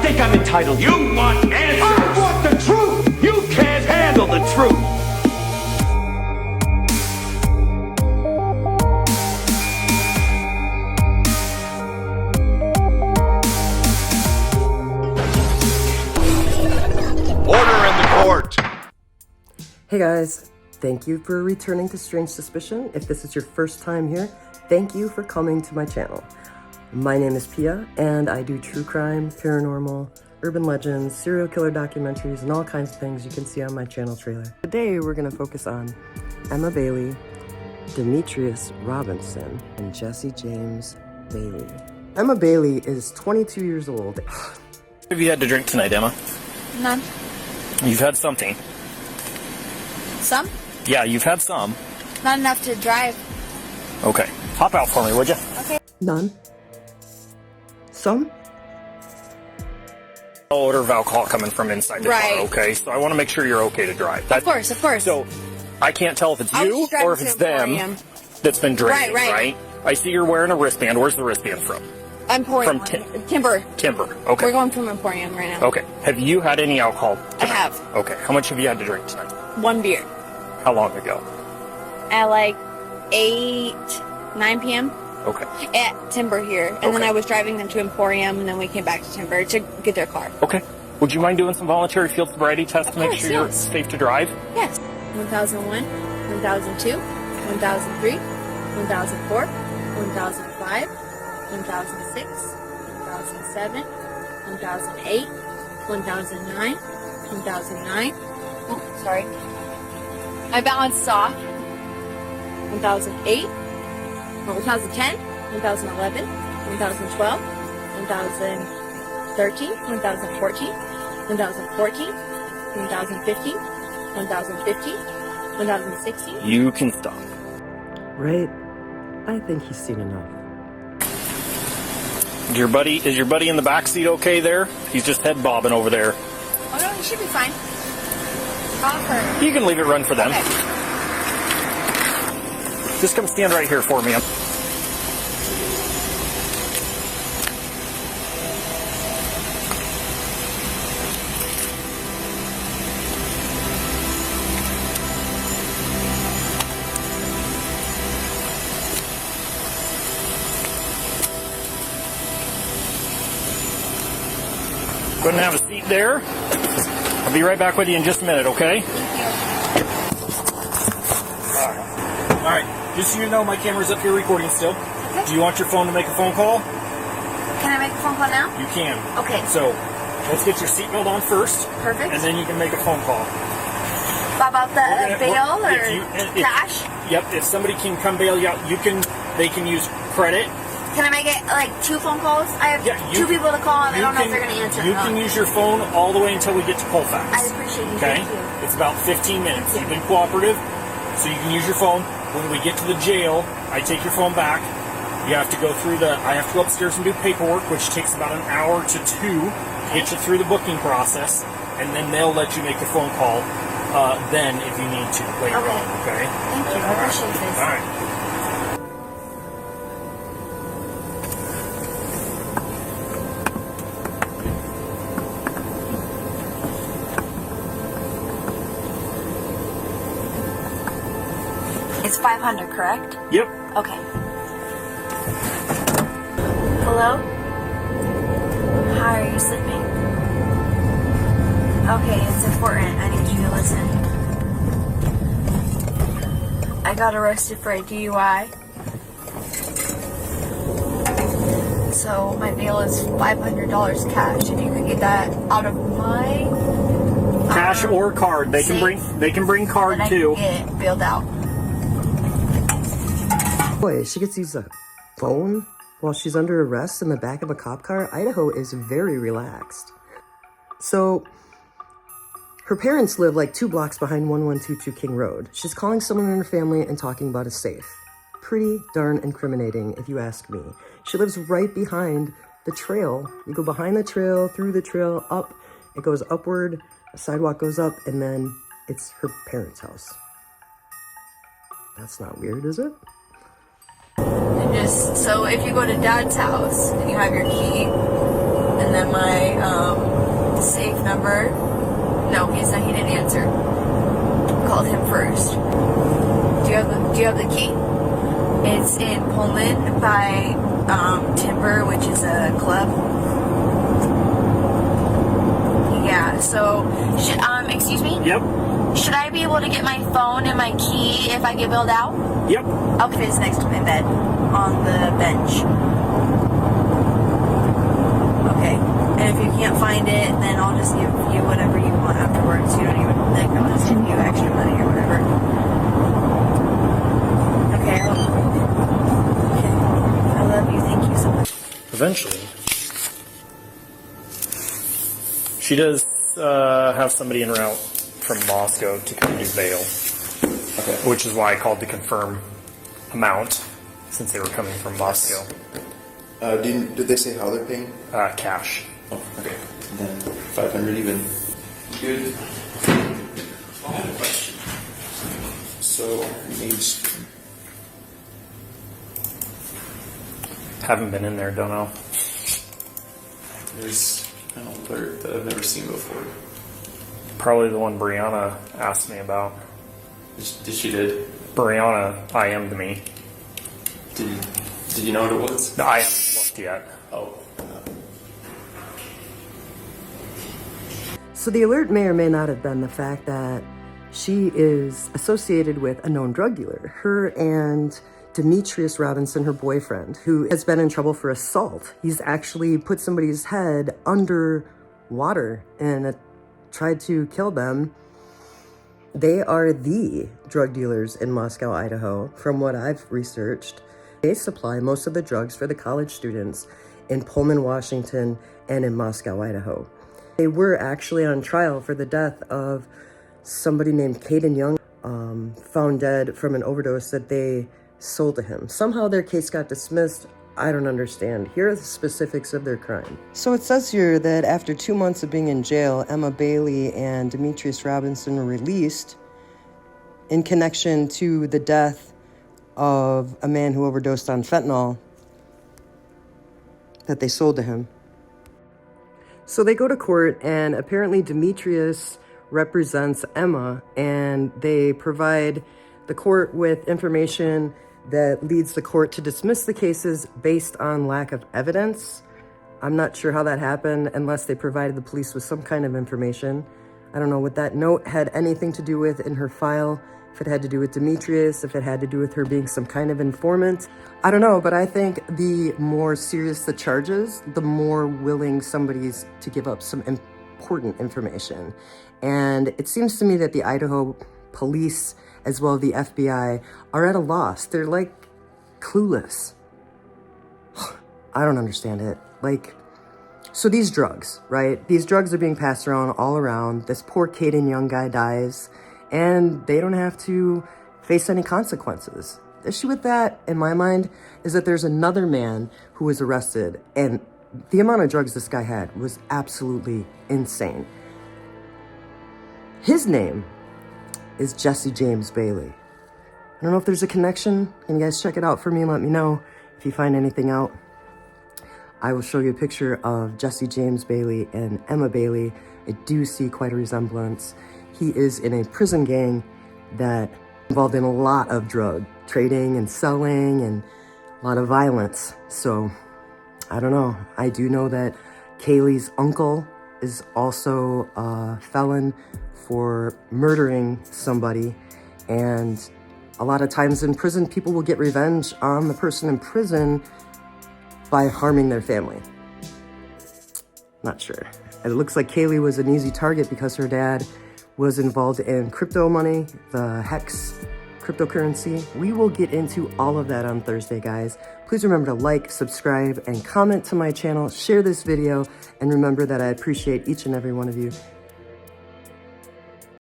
think I'm entitled. You want answers. I want the truth. You can't handle the truth. Order in the court. Hey guys, thank you for returning to Strange Suspicion. If this is your first time here, thank you for coming to my channel. My name is Pia, and I do true crime, paranormal, urban legends, serial killer documentaries, and all kinds of things you can see on my channel trailer. Today, we're gonna focus on Emma Bailey, Demetruis Robinson, and Jesse James Bailey. Emma Bailey is 22 years old. What have you had to drink tonight, Emma? None. You've had something. Some? Yeah, you've had some. Not enough to drive. Okay. Hop out for me, would you? Okay. None. Some? Odor of alcohol coming from inside the Right. car, okay? So I want to make sure you're okay to drive. Of course, of course. So I can't tell if it's I was you just driving or if to it's them Emporium. that's been drinking, Right. I see you're wearing a wristband. Where's the wristband from? Emporium. From Timber. Timber. Okay. We're going from Emporium right now. Okay. Have you had any alcohol tonight? I have. Okay. How much have you had to drink tonight? 1 beer. How long ago? At like 8, 9 p.m. Okay. at Timber here. And then Okay. I was driving them to Emporium, and then we came back to Timber to get their car. Okay. Would you mind doing some voluntary field sobriety tests to make course, sure you're yes. safe to drive? Yes. 1001, 1002, 1003, 1004, 1005, 1006, 1007, 1008, 1009, 1009. Oh, sorry. I balanced off. 1008, 1010, 2011, 2012, 2013, 2014, 2014, 2015, 2015, 2016. You can stop. Right? I think he's seen enough. Is your buddy in the back seat okay there? He's just head bobbing over there. Oh no, he should be fine. Offer. You can leave it run for them. Okay. Just come stand right here for me. Go ahead and have a seat there. I'll be right back with you in just a minute, okay? All right. Just so you know, my camera's up here recording still. Okay. Do you want your phone to make a phone call? Can I make a phone call now? You can. Okay. So, let's get your seatbelt on first. Perfect. And then you can make a phone call. About the bail or if cash? Yep. If somebody can come bail you out, they can use credit. Can I make it like 2 phone calls? I have 2 people to call, and I don't know if they're going to answer. You can use your phone all the way until we get to Colfax. I appreciate you. Okay? Thank you. It's about 15 minutes. You've been cooperative, so you can use your phone. When we get to the jail, I take your phone back. You have to go through I have to go upstairs and do paperwork, which takes about an hour to 2 to get you through the booking process, and then they'll let you make a phone call then if you need to later on, okay? Thank you. I appreciate this. All right. It's 500, correct? Yep. Okay. Hello? Hi, are you sleeping? Okay, it's important. I need you to listen. I got arrested for a DUI. So my bail is $500 cash. If you could get that out of my Cash or card. They can bring card then too. I can get bailed out. Boy, she gets to use a phone while she's under arrest in the back of a cop car. Idaho is very relaxed. So, her parents live like 2 blocks behind 1122 King Road. She's calling someone in her family and talking about a safe. Pretty darn incriminating, if you ask me. She lives right behind the trail. You go behind the trail, through the trail, up. It goes upward, a sidewalk goes up, and then it's her parents' house. That's not weird, is it? And just, so if you go to Dad's house and you have your key, and then my safe number. No, he didn't answer. Called him first. Do you have the key? It's in Pullman by Timber, which is a club. Yeah. So, excuse me. Yep. Should I be able to get my phone and my key if I get bailed out? Yep. Okay, it's next to my bed on the bench. Okay, and if you can't find it, then I'll just give you whatever you want afterwards. You don't even think I'll just give you extra money or whatever. Okay. Okay. I love you. Thank you so much. Eventually, she does have somebody en route from Moscow to come do bail. Okay. Which is why I called to confirm amount, since they were coming from Moscow. Did they say how they're paying? Cash. Oh, okay. And then 500 even. Good. I have a question. So, mainstream. Haven't been in there, don't know. There's an alert that I've never seen before. Probably the one Brianna asked me about. She did? Brianna IM'd me. Did you know what it was? I haven't looked yet. Oh. So the alert may or may not have been the fact that she is associated with a known drug dealer. Her and Demetrius Robinson, her boyfriend, who has been in trouble for assault. He's actually put somebody's head under water and tried to kill them. They are the drug dealers in Moscow, Idaho, from what I've researched. They supply most of the drugs for the college students in Pullman, Washington, and in Moscow, Idaho. They were actually on trial for the death of somebody named Caden Young, found dead from an overdose that they sold to him. Somehow their case got dismissed. I don't understand. Here are the specifics of their crime. So it says here that after 2 months of being in jail, Emma Bailey and Demetrius Robinson were released in connection to the death of a man who overdosed on fentanyl that they sold to him. So they go to court, and apparently Demetrius represents Emma, and they provide the court with information that leads the court to dismiss the cases based on lack of evidence. I'm not sure how that happened unless they provided the police with some kind of information. I don't know what that note had anything to do with in her file, if it had to do with Demetrius, if it had to do with her being some kind of informant. I don't know, but I think the more serious the charges, the more willing somebody's to give up some important information. And it seems to me that the Idaho police, as well as the FBI, are at a loss. They're like clueless. I don't understand it. So these drugs, right? These drugs are being passed around all around. This poor Caden Young guy dies, and they don't have to face any consequences. The issue with that, in my mind, is that there's another man who was arrested, and the amount of drugs this guy had was absolutely insane. His name is Jesse James Bailey. I don't know if there's a connection. Can you guys check it out for me and let me know if you find anything out? I will show you a picture of Jesse James Bailey and Emma Bailey. I do see quite a resemblance. He is in a prison gang that involved in a lot of drug trading and selling and a lot of violence. So, I don't know. I do know that Kaylee's uncle is also a felon for murdering somebody, and a lot of times in prison, people will get revenge on the person in prison by harming their family. Not sure. It looks like Kaylee was an easy target because her dad was involved in crypto money, the Hex cryptocurrency. We will get into all of that on Thursday, guys. Please remember to like, subscribe, and comment to my channel, share this video, and remember that I appreciate each and every one of you.